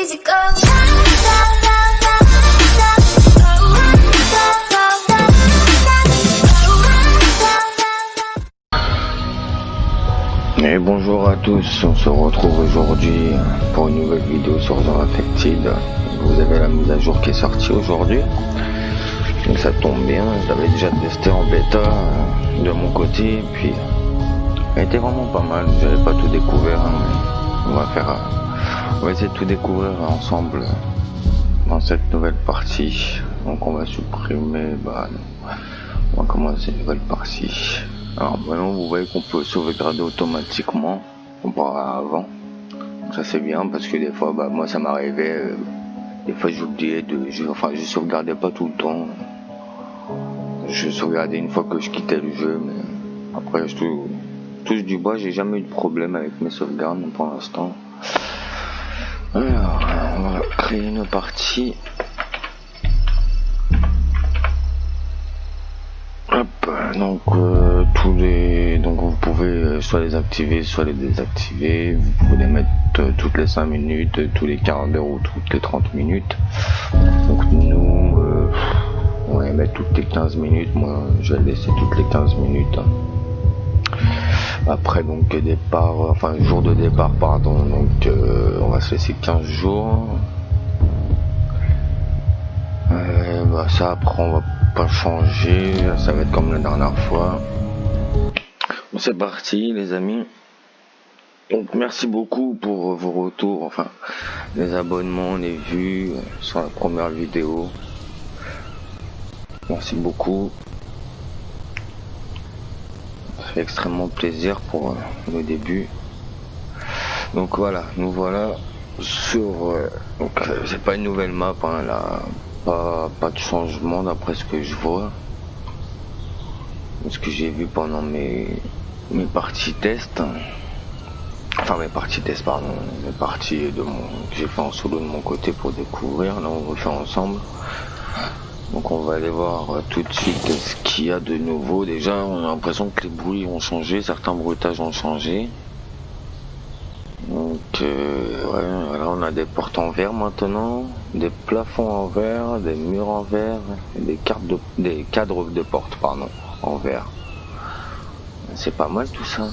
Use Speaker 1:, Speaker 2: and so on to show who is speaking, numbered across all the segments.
Speaker 1: easy go.
Speaker 2: Et bonjour à tous, on se retrouve aujourd'hui pour une nouvelle vidéo sur The Affected. Vous avez la mise à jour qui est sortie aujourd'hui, donc ça tombe bien. J'avais déjà testé en bêta de mon côté, puis elle était vraiment pas mal. J'avais pas tout découvert, mais on va essayer de tout découvrir ensemble dans cette nouvelle partie. Donc on va supprimer, on va commencer une nouvelle partie. Alors maintenant vous voyez qu'on peut sauvegarder automatiquement comparé à avant. Donc ça c'est bien parce que des fois moi ça m'arrivait, des fois j'oubliais je sauvegardais pas tout le temps. Je sauvegardais une fois que je quittais le jeu, mais après je touche du bois, j'ai jamais eu de problème avec mes sauvegardes pour l'instant. Alors on va créer une partie. Hop, donc donc vous pouvez soit les activer, soit les désactiver. Vous pouvez les mettre toutes les 5 minutes, tous les quarts d'heure ou toutes les 30 minutes. Donc nous, on va les mettre toutes les 15 minutes. Moi, je vais les laisser toutes les 15 minutes. Après donc jour de départ pardon. Donc on va se laisser 15 jours. Ça après on va pas changer, ça va être comme la dernière fois. C'est parti les amis. Donc merci beaucoup pour vos retours, les abonnements, les vues sur la première vidéo. Merci beaucoup. Ça fait extrêmement plaisir pour le début. Donc voilà, nous voilà sur c'est pas une nouvelle map là. Pas de changement d'après ce que je vois, ce que j'ai vu pendant mes parties test, mes parties que j'ai fait en solo de mon côté pour découvrir. Là on refait ensemble, donc on va aller voir tout de suite ce qu'il y a de nouveau. Déjà on a l'impression que les bruits ont changé, certains bruitages ont changé. Donc là on a des portes en verre maintenant, des plafonds en verre, des murs en verre, et des cadres de porte en verre. C'est pas mal tout ça.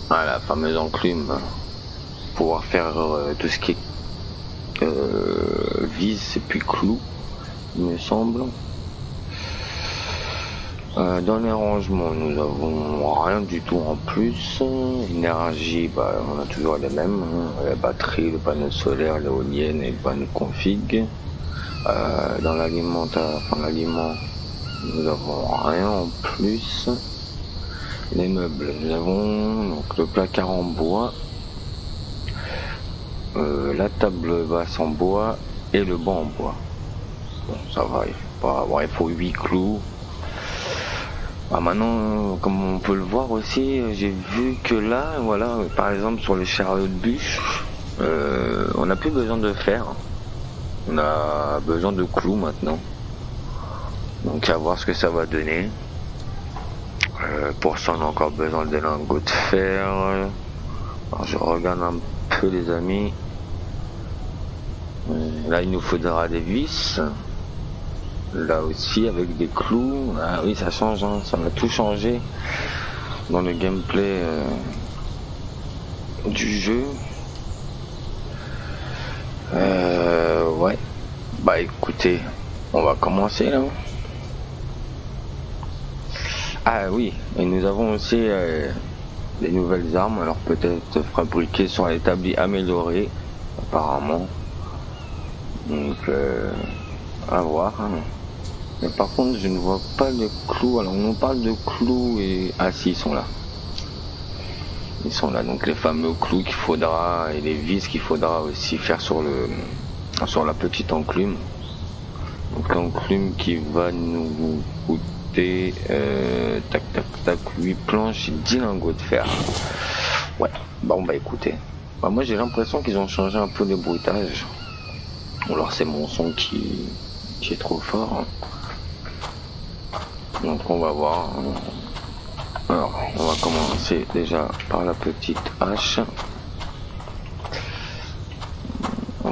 Speaker 2: La fameuse enclume, pouvoir faire tout ce qui est vis et puis clous, il me semble. Dans les rangements, nous avons rien du tout en plus. Énergie, on a toujours les mêmes, la batterie, le panneau solaire, l'éolienne et le panneau config. Dans l'aliment, nous avons rien en plus. Les meubles, nous avons donc le placard en bois, la table basse en bois et le banc en bois. Bon, ça va, il faut 8 clous. Maintenant, comme on peut le voir aussi, j'ai vu que là, par exemple sur les chariots de bûche, on n'a plus besoin de fer, on a besoin de clous maintenant. Donc à voir ce que ça va donner. Pour ça, on a encore besoin de lingots de fer. Alors, je regarde un peu les amis. Là, il nous faudra des vis. Là aussi avec des clous. Ah oui, ça change, ça va tout changer dans le gameplay du jeu. Ouais. Écoutez, on va commencer là. Ah oui, et nous avons aussi des nouvelles armes, alors peut-être fabriquées sur l'établi amélioré apparemment. Donc à voir. Mais par contre, je ne vois pas de clous. Alors, on parle de clous et... Ah si, ils sont là. Ils sont là, donc les fameux clous qu'il faudra et les vis qu'il faudra aussi faire sur la petite enclume. Donc l'enclume qui va nous coûter 8 planches et 10 lingots de fer. Ouais, écoutez. Moi j'ai l'impression qu'ils ont changé un peu les bruitages. Ou alors c'est mon son qui est trop fort. Donc on va voir. Alors on va commencer déjà par la petite hache.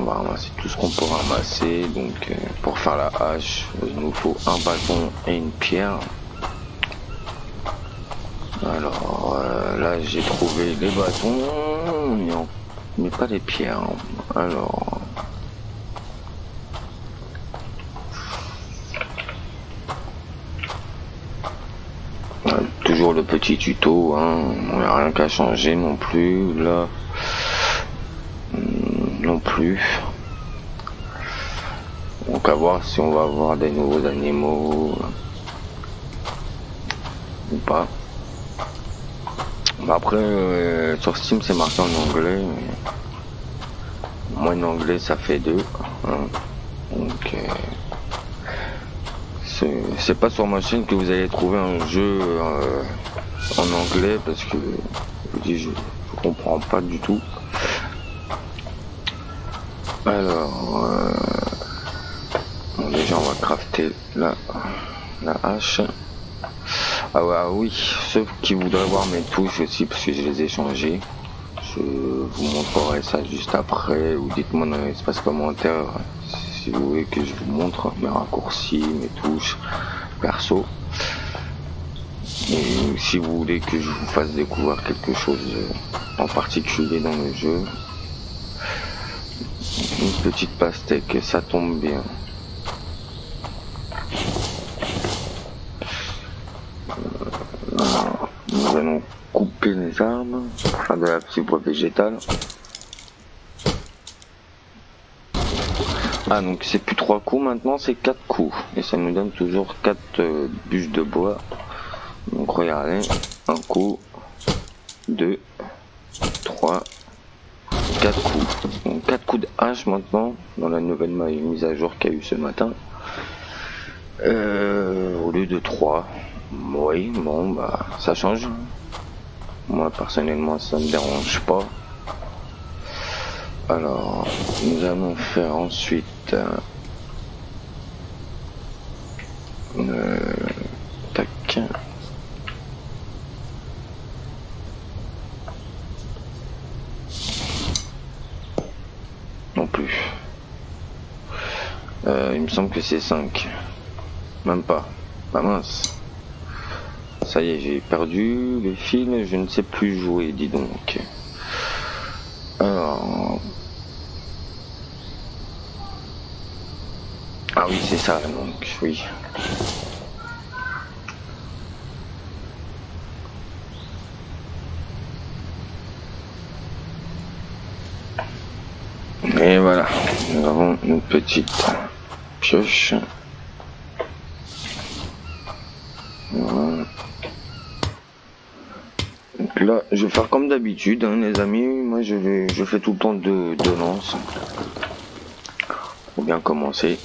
Speaker 2: va ramasser tout ce qu'on peut ramasser. Donc pour faire la hache, il nous faut un bâton et une pierre. Alors là j'ai trouvé les bâtons, mais pas les pierres. Alors toujours le petit tuto, hein. On n'a rien qu'à changer non plus là. Non plus. Donc à voir si on va avoir des nouveaux animaux ou pas. Après sur Steam c'est marqué en anglais, mais moi en anglais ça fait 2, hein. Donc c'est pas sur ma chaîne que vous allez trouver un jeu en anglais, parce que je comprends pas du tout. Alors bon, déjà on va crafter la hache. Ah oui, ceux qui voudraient voir mes touches aussi, parce que je les ai changées, je vous montrerai ça juste après, ou dites-moi dans l'espace commentaire si vous voulez que je vous montre mes raccourcis, mes touches perso, et si vous voulez que je vous fasse découvrir quelque chose en particulier dans le jeu. Une petite pastèque, ça tombe bien. Nous allons couper les arbres pour faire de la fibre végétale. Ah, donc c'est plus 3 coups maintenant, c'est 4 coups. Et ça nous donne toujours 4 bûches de bois. Donc regardez, un coup, 2, 3, 4 coups. Donc 4 coups de hache maintenant, dans la nouvelle mise à jour qu'il y a eu ce matin. Au lieu de 3. Oui, bon bah ça change. Moi personnellement ça me dérange pas. Alors nous allons faire ensuite tac. Non plus. Il me semble que c'est 5. Même pas. Bah mince. Ça y est, j'ai perdu le fil, je ne sais plus jouer, dis donc. Alors... Ah oui, c'est ça, donc, oui. Et voilà, nous avons une petite pioche. Voilà. Donc là, je vais faire comme d'habitude, hein, les amis. Moi, je fais tout le temps deux lances pour bien commencer.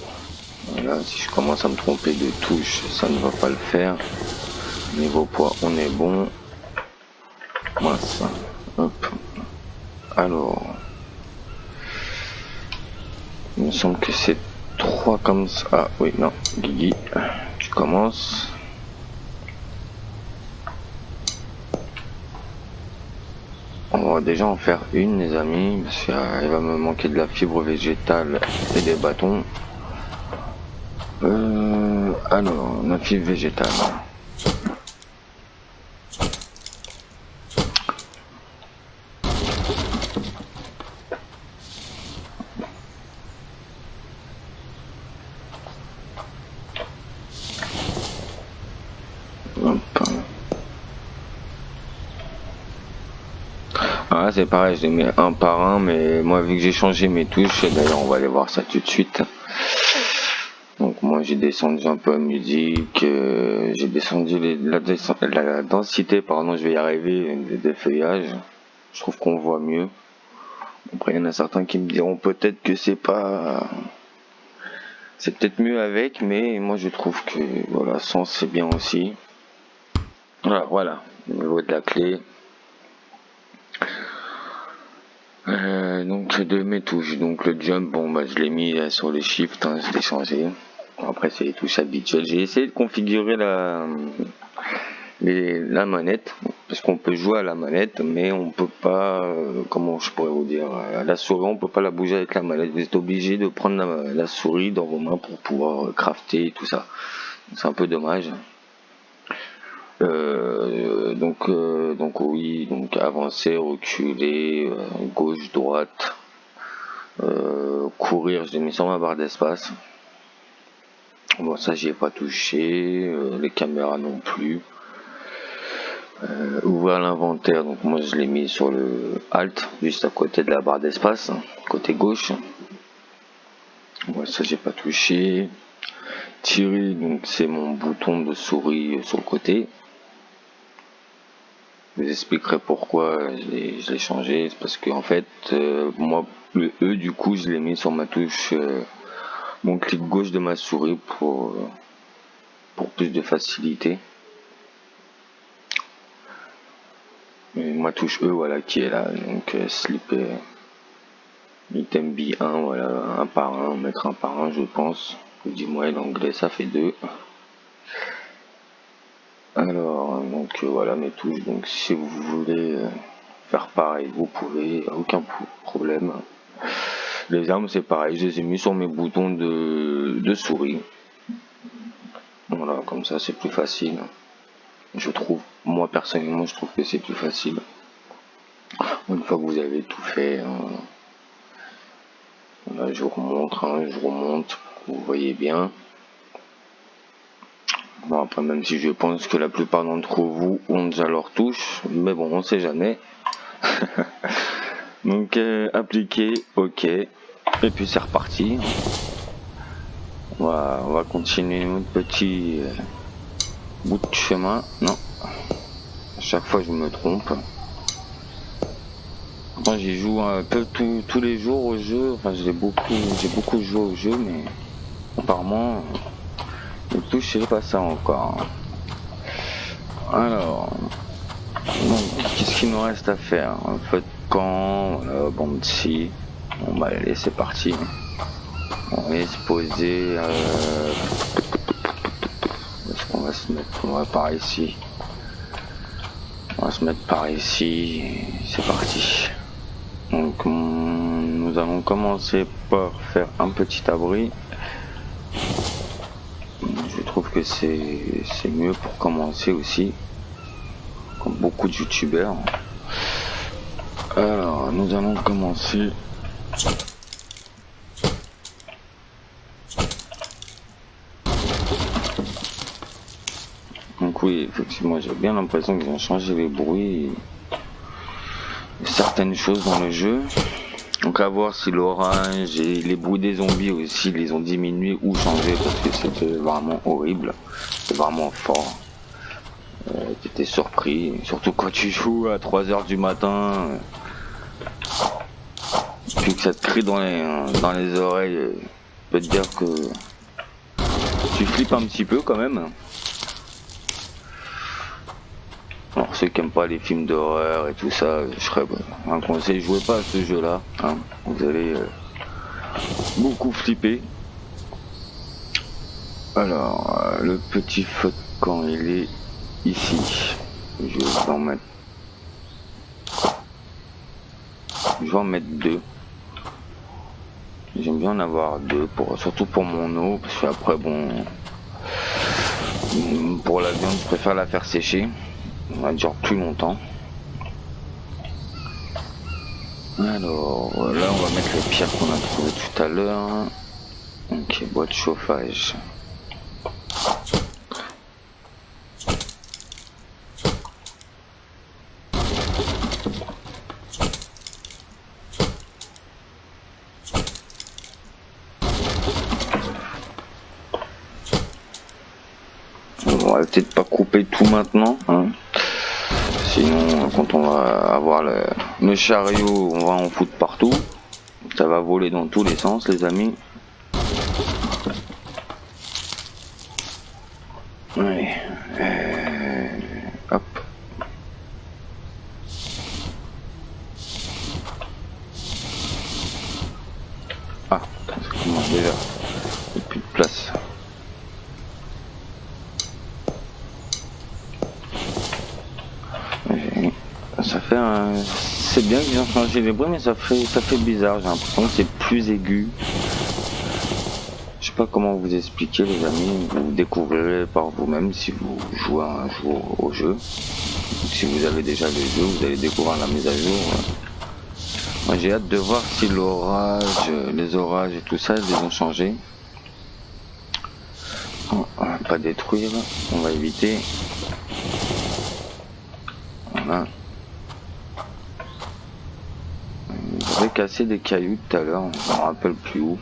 Speaker 2: Voilà, si je commence à me tromper de touche, ça ne va pas le faire. Niveau poids, on est bon. Mince. Hop. Alors, il me semble que c'est 3 comme ça. Ah oui, non, Guigui, tu commences. On va déjà en faire une, les amis, parce qu'il va me manquer de la fibre végétale et des bâtons. Alors, la fibre végétale. Ah, c'est pareil, je les mets un par un, mais moi vu que j'ai changé mes touches, et d'ailleurs on va aller voir ça tout de suite. Donc moi j'ai descendu un peu la musique, j'ai descendu la densité, pardon, je vais y arriver, des feuillages. Je trouve qu'on voit mieux. Après il y en a certains qui me diront peut-être que c'est peut-être mieux avec, mais moi je trouve que voilà, sans c'est bien aussi. Voilà, au niveau de la clé. Donc de mes touches, donc le jump, bon bah je l'ai mis sur les shift, hein, je l'ai changé. Après c'est les touches habituelles. J'ai essayé de configurer la manette parce qu'on peut jouer à la manette, mais on peut pas, comment je pourrais vous dire, à la souris on peut pas la bouger avec la manette. Vous êtes obligé de prendre la souris dans vos mains pour pouvoir crafter et tout ça. C'est un peu dommage. Donc oui, donc avancer, reculer, gauche, droite, courir, je l'ai mis sur ma barre d'espace. Bon, ça j'y ai pas touché, les caméras non plus. Ouvrir l'inventaire, donc moi je l'ai mis sur le Alt, juste à côté de la barre d'espace, côté gauche. Bon, ça j'ai pas touché. Tirer, donc c'est mon bouton de souris sur le côté. Je vous expliquerai pourquoi je l'ai changé. C'est parce que en fait, moi le E du coup je l'ai mis sur ma touche, mon clic gauche de ma souris pour plus de facilité. Et ma touche E, voilà, qui est là, donc slip item B1, voilà, un par un, mettre un par un, je pense. Dis-moi, l'anglais ça fait 2. Alors, donc voilà mes touches. Donc si vous voulez faire pareil, vous pouvez, aucun problème. Les armes c'est pareil, je les ai mis sur mes boutons de souris. Voilà, comme ça c'est plus facile. Je trouve, moi personnellement, je trouve que c'est plus facile. Une fois que vous avez tout fait, là, je vous remontre, je vous remonte, vous voyez bien. Bon, après, même si je pense que la plupart d'entre vous ont déjà leur touche, mais bon, on sait jamais. Donc, appliquer, ok, et puis c'est reparti. On va continuer notre petit bout de chemin. Non, à chaque fois je me trompe. Moi j'y joue un peu tous les jours au jeu, enfin j'ai beaucoup joué au jeu, mais apparemment le touche c'est pas ça encore. Alors, donc qu'est-ce qu'il nous reste à faire? Un feu de camp, Banshee. Bon bah allez c'est parti. On va se poser. Est-ce qu'on va se mettre? On va par ici. On va se mettre par ici. C'est parti. Donc nous allons commencer par faire un petit abri. Je trouve que c'est mieux pour commencer aussi, comme beaucoup de youtubeurs. Alors nous allons commencer. Donc oui, effectivement, j'ai bien l'impression qu'ils ont changé les bruits, certaines choses dans le jeu. Donc à voir si l'orange et les bruits des zombies aussi les ont diminués ou changés, parce que c'était vraiment horrible, c'était vraiment fort. T'étais surpris, surtout quand tu joues à 3h du matin, puis que ça te crie dans les oreilles, je peux te dire que tu flippes un petit peu quand même. Alors ceux qui aiment pas les films d'horreur et tout ça, je serais un conseil, jouez pas à ce jeu là, hein. Vous allez beaucoup flipper. Alors le petit feu de camp il est ici, je vais en mettre 2. J'aime bien en avoir 2, surtout pour mon eau, parce que après bon, pour la viande je préfère la faire sécher. On va durer plus longtemps. Alors là on va mettre les pierres qu'on a trouvées tout à l'heure. Ok, boîte de chauffage. On va peut-être pas couper tout maintenant, hein. Sinon, quand on va avoir le chariot, on va en foutre partout. Ça va voler dans tous les sens, les amis. Ouais. Hop. Ah, ça commence déjà. Il n'y a plus de place. c'est bien qu'ils ont changé les bruits, mais ça fait bizarre. J'ai l'impression que c'est plus aigu. Je sais pas comment vous expliquer, les amis. Vous découvrirez par vous-même si vous jouez un jour au jeu. Si vous avez déjà le jeu, vous allez découvrir la mise à jour. Moi, j'ai hâte de voir si les orages et tout ça, ils les ont changés. On va pas détruire, on va éviter. Voilà. J'avais cassé des cailloux tout à l'heure, je me rappelle plus où.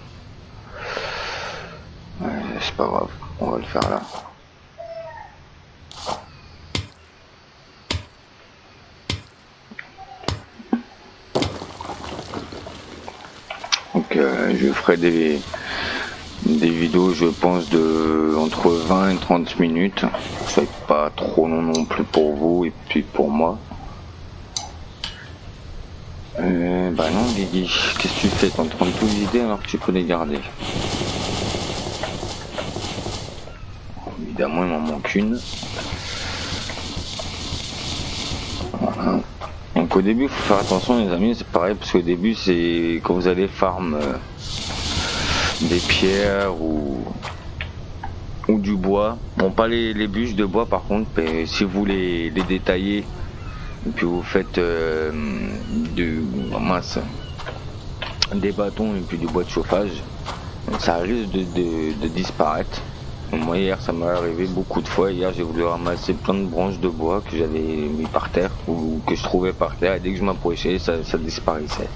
Speaker 2: C'est pas grave, on va le faire là. Donc je ferai des vidéos, je pense, de entre 20 et 30 minutes. Ça n'est pas trop long non plus pour vous et puis pour moi. Bah non, Guigui, qu'est-ce que tu fais? T'es en train de tout vider alors que tu peux les garder. Évidemment, il m'en manque une. Voilà. Donc au début, il faut faire attention, les amis, c'est pareil, parce qu'au début, c'est quand vous allez farm des pierres ou du bois. Bon, pas les bûches de bois par contre, mais si vous les détaillez, et puis vous faites des bâtons et puis du bois de chauffage, ça risque de disparaître. Moi hier ça m'est arrivé beaucoup de fois. Hier j'ai voulu ramasser plein de branches de bois que j'avais mis par terre ou que je trouvais par terre, et dès que je m'approchais ça disparaissait.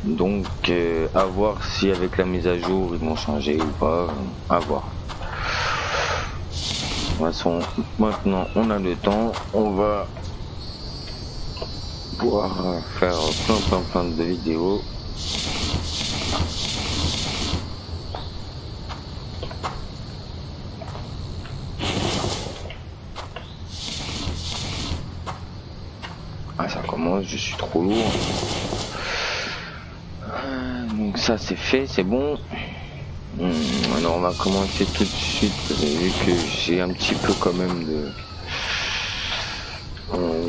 Speaker 2: Donc à voir si avec la mise à jour ils vont changer ou pas, à voir. De toute façon maintenant on a le temps, on va pouvoir faire plein de vidéos. Ah, ça commence, je suis trop lourd. Donc ça c'est fait, c'est bon. Alors on va commencer tout de suite. Vous avez vu que j'ai un petit peu quand même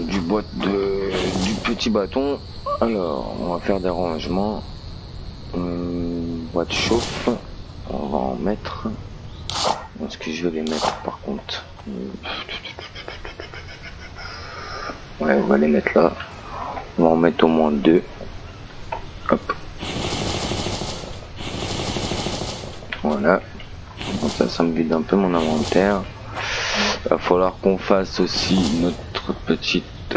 Speaker 2: du petit bâton. Alors on va faire des rangements. Boîte chauffe, on va en mettre. Est-ce que je vais les mettre par contre? Ouais, on va les mettre là. On va en mettre au moins 2. Hop. Voilà. Donc ça me vide un peu mon inventaire. Il va falloir qu'on fasse aussi notre petite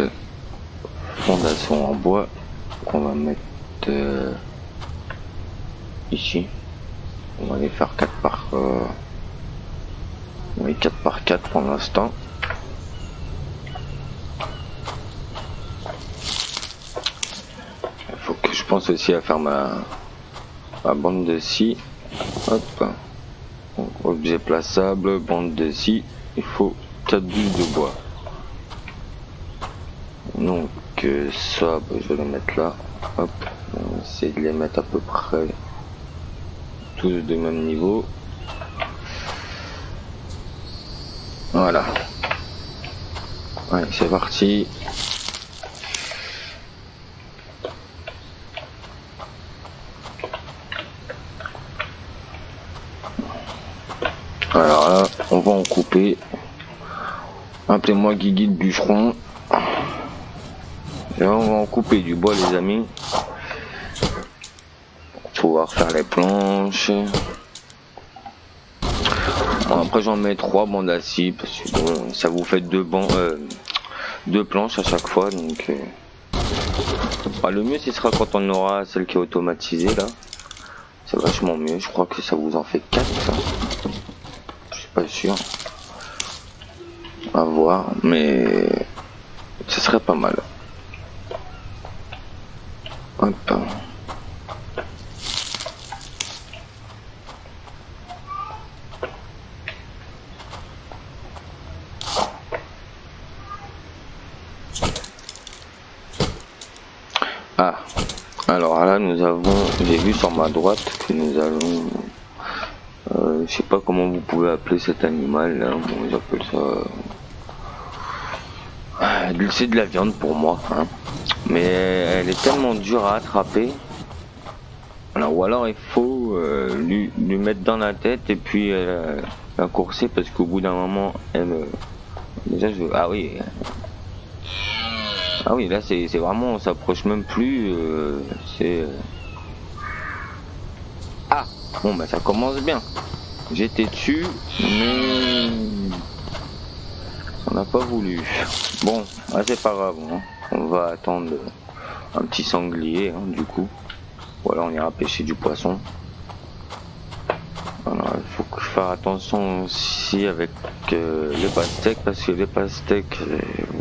Speaker 2: fondation en bois qu'on va mettre ici. On va les faire 4 par 4 pour l'instant. Il faut que je pense aussi à faire ma bande de scie. Hop. Donc, objet plaçable, bande de scie. Il faut 4 bûches de bois. Donc ça, je vais les mettre là. Hop. On va essayer de les mettre à peu près tous de même niveau. Voilà. Allez, c'est parti. Alors là, on va en couper. Appelez-moi Guigui le bûcheron. Et là, on va en couper du bois, les amis. Pour pouvoir faire les planches. Bon, après, j'en mets 3 bandes à scie parce que bon, ça vous fait 2 planches à chaque fois. Donc, le mieux, ce sera quand on aura celle qui est automatisée là. C'est vachement mieux. Je crois que ça vous en fait 4. Ça. Je suis pas sûr. À voir, mais ce serait pas mal. Hop. Ah, alors là nous avons, j'ai vu sur ma droite que nous allons, je sais pas comment vous pouvez appeler cet animal là, bon j'appelle ça, C'est de la viande pour moi, hein. Mais elle est tellement dure à attraper. Alors, ou alors il faut lui mettre dans la tête et puis la courser parce qu'au bout d'un moment, déjà je... Ah oui, là c'est vraiment, on s'approche même plus. Ah, bon bah ça commence bien. J'étais dessus, mais on n'a pas voulu. Bon, c'est pas grave, hein. On va attendre un petit sanglier, hein, du coup. Ou alors on ira pêcher du poisson. Alors, il faut faire attention aussi avec les pastèques, parce que les pastèques,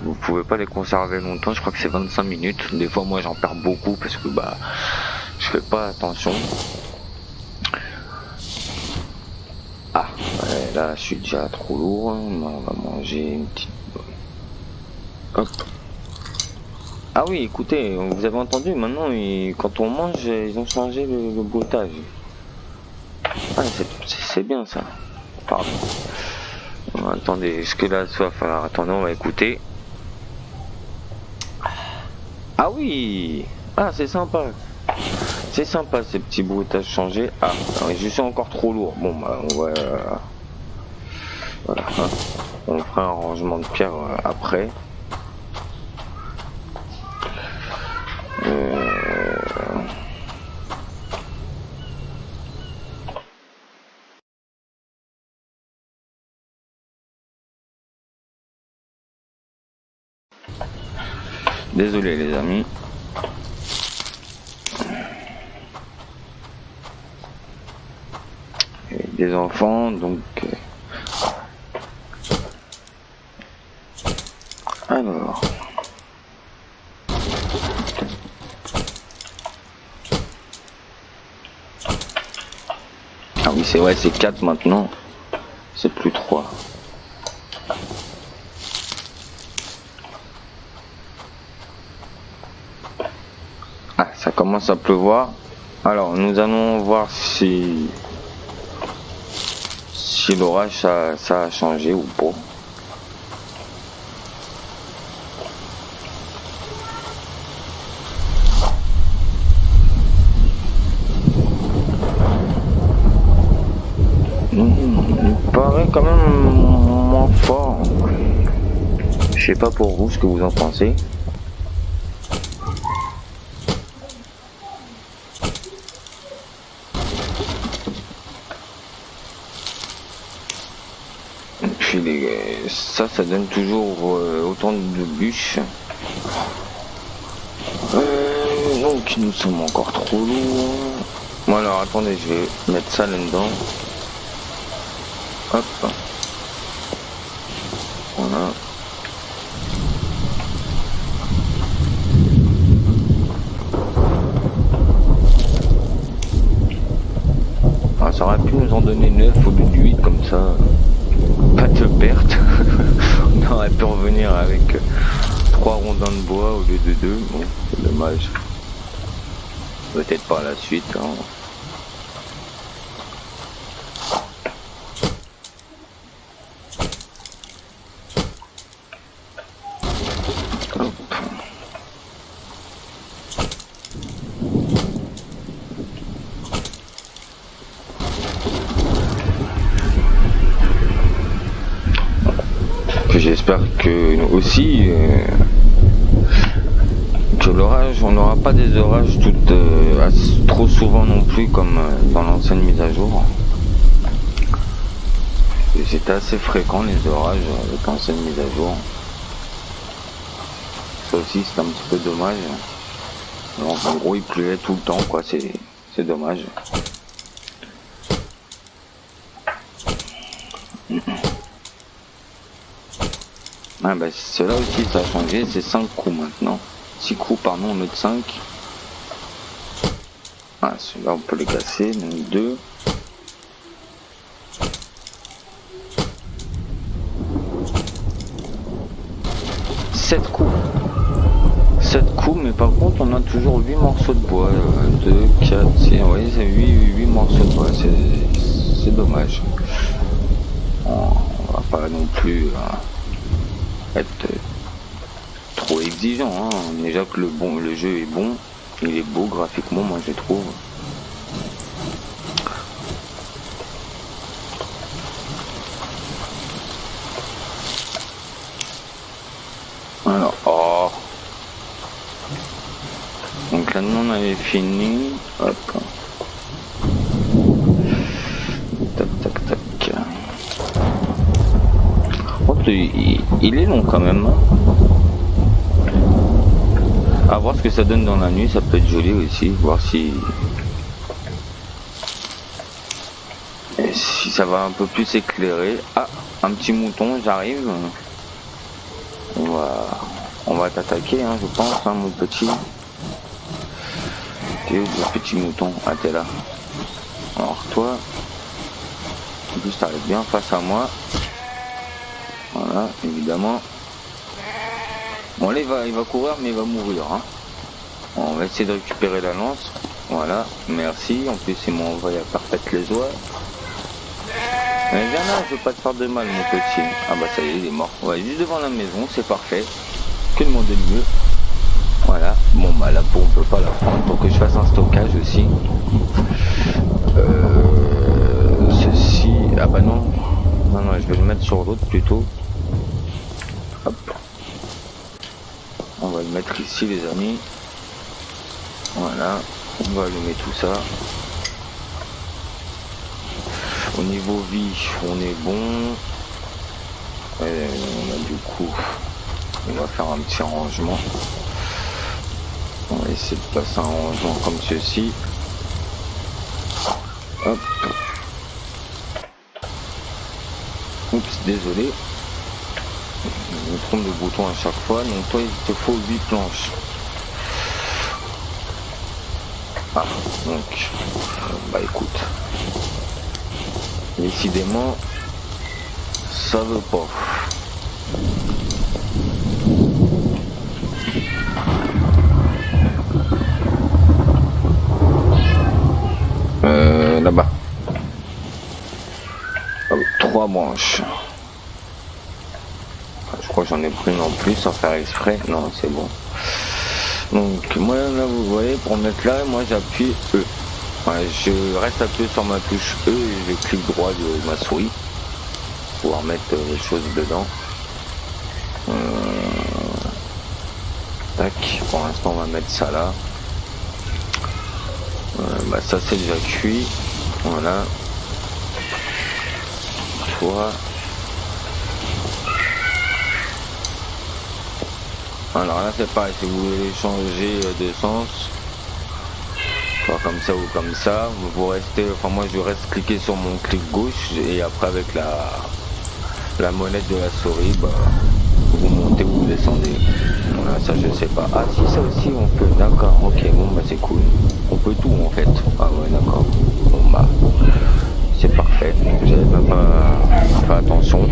Speaker 2: vous pouvez pas les conserver longtemps. Je crois que c'est 25 minutes. Des fois, moi, j'en perds beaucoup parce que je fais pas attention. Ah, ouais, là, je suis déjà trop lourd. On va manger une petite. Hop. Ah oui, écoutez, vous avez entendu, maintenant, quand on mange, ils ont changé le bruitage. Ah, c'est bien ça. Pardon. Attendez, est-ce que là, ça va falloir attendre, on va écouter. Ah oui. Ah, c'est sympa. C'est sympa ces petits bruitages changés. Ah, je suis encore trop lourd. Bon, bah, on va... voilà, hein. On fera un rangement de pierre après. Désolé les amis. Et des enfants, donc... Alors... Ah oui, c'est vrai, c'est 4 maintenant. C'est plus 3. Ah, ça commence à pleuvoir. Alors, nous allons voir si l'orage ça a changé ou pas. Il paraît quand même moins fort. Je sais pas pour vous ce que vous en pensez. Ça donne toujours autant de bûches. Donc nous sommes encore trop lourds. Bon alors attendez, je vais mettre ça là-dedans. Hop. Voilà. Ah, ça aurait pu nous en donner 9 au lieu de 8 comme ça. Pas de perte. On aurait pu revenir avec 3 rondins de bois au lieu de 2. Bon, c'est dommage. Peut-être par la suite. Hein. Hop. J'espère que aussi que l'orage, on n'aura pas des orages trop souvent non plus comme dans l'ancienne mise à jour. C'était assez fréquent les orages avec l'ancienne mise à jour. Ça aussi c'est un petit peu dommage. Donc en gros il pleuvait tout le temps quoi, c'est dommage. Ah bah cela aussi ça a changé, c'est 5 coups maintenant. 6 coups pardon au lieu de 5. Ah ceux-là on peut les casser, donc 2. Sept coups. 7 coups, mais par contre on a toujours 8 morceaux de bois. 2, 4, 6, oui c'est 8 morceaux de bois, c'est dommage. On va pas non plus être trop exigeant, hein. Déjà que le jeu est bon, il est beau graphiquement, moi je trouve. Alors, oh. Donc là nous on avait fini. Hop. Tac tac tac. Oh, il est long quand même. À voir ce que ça donne dans la nuit, ça peut être joli aussi, voir si ça va un peu plus éclairer. Ah, un petit mouton, j'arrive. On va t'attaquer, hein, je pense, hein, mon petit. T'es où le petit mouton? Ah, t'es là. Alors toi, en plus t'arrives bien face à moi. Voilà, évidemment. Bon là il va courir mais il va mourir, hein. On va essayer de récupérer la lance. Voilà, merci. En plus il m'a envoyé à faire pète les oies. Mais viens là, je veux pas te faire de mal mon petit. Ah bah ça y est, il est mort. Ouais, juste devant la maison, c'est parfait. Que demander de mieux? Voilà, bon bah la peau on peut pas la prendre. Pour que je fasse un stockage aussi. Ceci. Ah bah non. Non, je vais le mettre sur l'autre plutôt. Hop. On va le mettre ici les amis. Voilà. On va allumer tout ça. Au niveau vie, on est bon. Et on a du coup, on va faire un petit rangement. On va essayer de passer un rangement comme ceci. Hop. Oups, désolé. Je me trompe de bouton à chaque fois. Donc toi, il te faut 8 planches. Ah, donc, bah écoute. Décidément, ça veut pas. Là-bas. 3 branches. Je crois que j'en ai pris une en plus sans faire exprès. Non, c'est bon. Donc moi là vous voyez, pour mettre là, moi j'appuie E. Ouais, je reste appuyé sur ma touche E et je clique droit de ma souris pour pouvoir mettre les choses dedans. Tac, pour l'instant on va mettre ça là. Bah ça c'est déjà cuit. Voilà. Toi. Alors là c'est pareil, si vous voulez changer de sens, soit comme ça ou comme ça, vous restez, enfin moi je reste cliqué sur mon clic gauche et après avec la molette de la souris, bah, vous montez ou vous descendez. Voilà, ça je sais pas. Ah si, ça aussi on peut, d'accord, ok, bon bah c'est cool. On peut tout en fait. Ah ouais d'accord. Bon bah c'est parfait. J'avais même pas fait attention.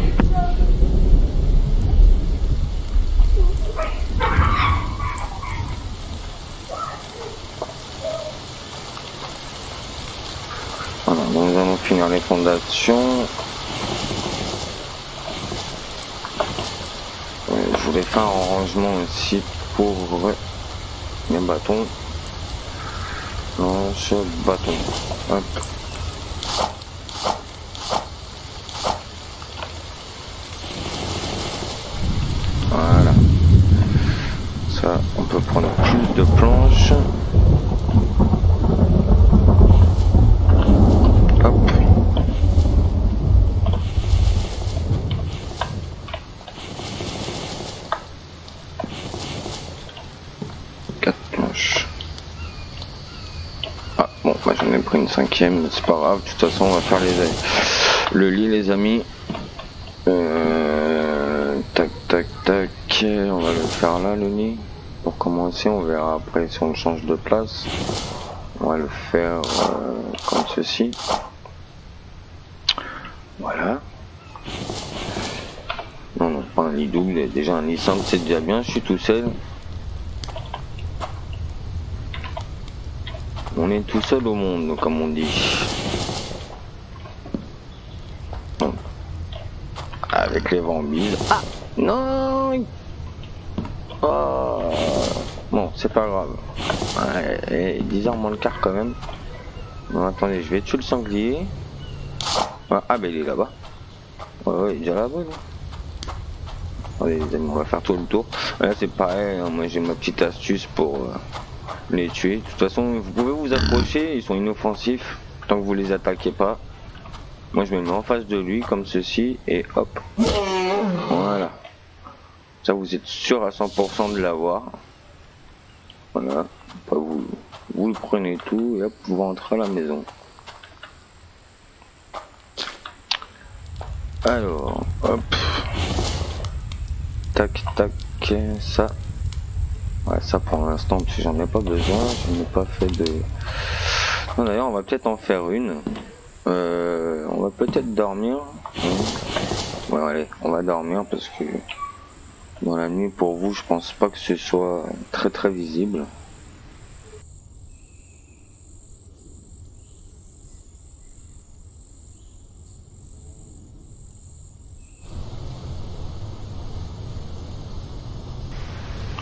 Speaker 2: Voilà, donc nous allons finir les fondations. Je voulais faire un rangement aussi pour les bâtons. Planche, bâton. Hop. Voilà. Ça, on peut prendre plus de planches. Hop. Moi j'en ai pris une cinquième, mais c'est pas grave, de toute façon on va faire le lit les amis. Tac tac tac, on va le faire là le lit. Pour commencer, on verra après si on le change de place. On va le faire comme ceci. Voilà. Non, pas un lit double, déjà un lit simple c'est déjà bien, je suis tout seul. On est tout seul au monde, comme on dit. Bon. Avec les vambises. Ah non. Oh, bon, c'est pas grave. Ouais, 10 heures moins le quart quand même. Non, attendez, je vais tuer le sanglier. Ah, bah il est là-bas. Ouais, il est déjà là-bas, non? Allez les amis, on va faire tout le tour. Là c'est pareil, hein, moi j'ai ma petite astuce pour les tuer. De toute façon, vous pouvez vous approcher, ils sont inoffensifs tant que vous les attaquez pas. Moi je me mets en face de lui comme ceci et hop. Voilà. Ça vous êtes sûr à 100% de l'avoir. Voilà. Vous le prenez tout et hop, vous rentrez à la maison. Alors, hop. Tac, tac, ça. Ouais, ça pour l'instant, parce que j'en ai pas besoin, je n'ai pas fait de... Non, d'ailleurs, on va peut-être en faire une. On va peut-être dormir. Ouais, allez, on va dormir parce que dans la nuit, pour vous, je pense pas que ce soit très très visible.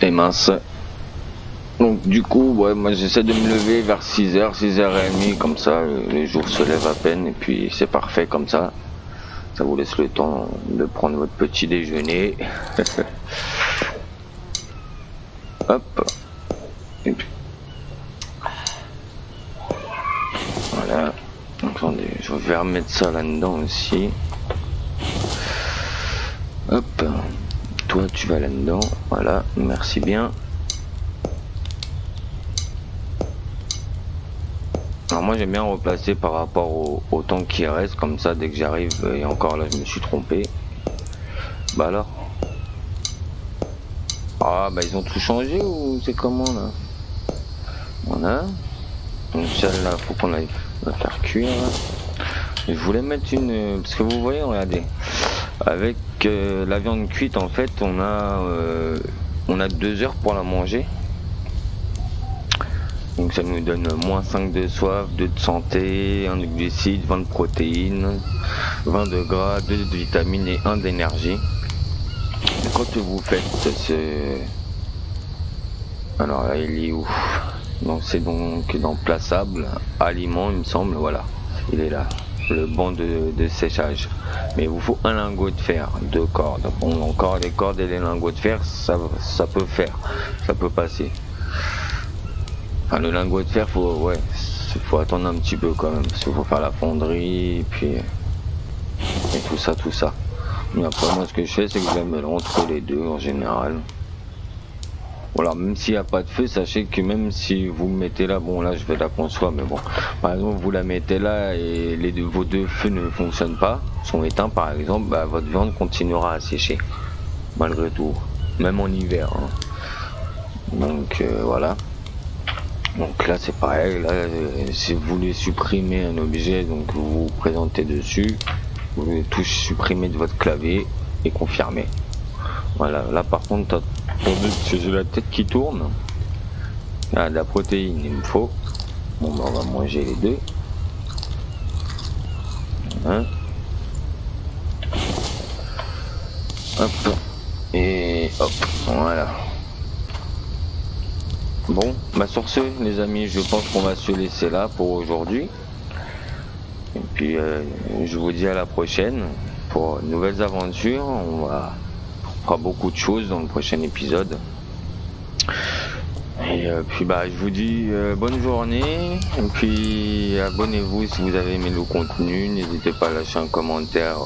Speaker 2: Et mince. Donc du coup, ouais, moi j'essaie de me lever vers 6h, 6h30, comme ça le jour se lève à peine et puis c'est parfait comme ça. Ça vous laisse le temps de prendre votre petit déjeuner. Hop. Et puis... Voilà. Attendez, je vais remettre ça là-dedans aussi. Hop. Toi tu vas là-dedans. Voilà, merci bien. Alors moi j'aime bien replacer par rapport au temps qui reste, comme ça dès que j'arrive, et encore là je me suis trompé. Bah alors. Ah bah ils ont tout changé ou c'est comment là? Voilà. Donc celle-là faut qu'on aille la faire cuire. Je voulais mettre une... Parce que vous voyez, regardez. Avec la viande cuite en fait on a 2 heures pour la manger. Donc ça nous donne moins 5 de soif, 2 de santé, 1 de glucides, 20 de protéines, 20 de gras, 2 de vitamines et 1 d'énergie. Quand vous faites ce... Alors là il est où? Donc c'est donc dans plaçable, aliments il me semble, voilà, il est là, le banc de séchage. Mais il vous faut un lingot de fer, 2 cordes. Bon encore les cordes et les lingots de fer ça peut faire, ça peut passer. Enfin, le lingot de fer, faut attendre un petit peu quand même, parce qu'il faut faire la fonderie, et puis et tout ça. Mais après, moi, ce que je fais, c'est que je la mets entre les deux en général. Voilà, même s'il n'y a pas de feu, sachez que même si vous me mettez là, bon là, je vais la conçoire, mais bon, par exemple, vous la mettez là et vos 2 feux ne fonctionnent pas, sont éteints par exemple, bah, votre viande continuera à sécher, malgré tout, même en hiver. Hein. Donc voilà. Donc là c'est pareil, là si vous voulez supprimer un objet, donc vous vous présentez dessus, vous le touchez supprimer de votre clavier et confirmer. Voilà, là par contre j'ai la tête qui tourne. Ah, de la protéine il me faut. Bon bah on va manger les deux. Hein. Hop. Et hop, voilà. Bon, bah sur ce les amis, je pense qu'on va se laisser là pour aujourd'hui. Et puis je vous dis à la prochaine pour de nouvelles aventures. On fera beaucoup de choses dans le prochain épisode. Et puis bah je vous dis bonne journée. Et puis abonnez-vous si vous avez aimé le contenu. N'hésitez pas à lâcher un commentaire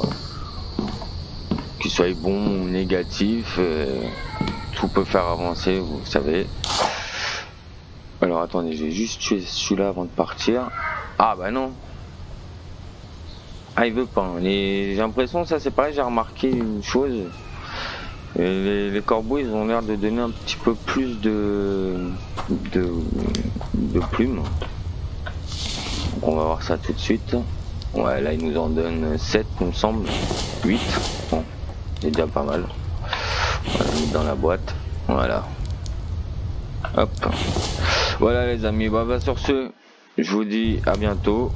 Speaker 2: qu'il soit bon ou négatif. Tout peut faire avancer, vous savez. Alors attendez, je vais juste tuer celui-là avant de partir. Ah bah non. Ah il veut pas. J'ai l'impression ça c'est pareil, j'ai remarqué une chose. Les corbeaux ils ont l'air de donner un petit peu plus de plumes. Donc on va voir ça tout de suite. Ouais là il nous en donne 7 il me semble. 8. Bon, c'est déjà pas mal. On va le mettre dans la boîte. Voilà. Hop. Voilà les amis, bah sur ce, je vous dis à bientôt.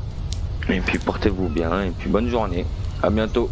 Speaker 2: Et puis portez-vous bien et puis bonne journée. À bientôt.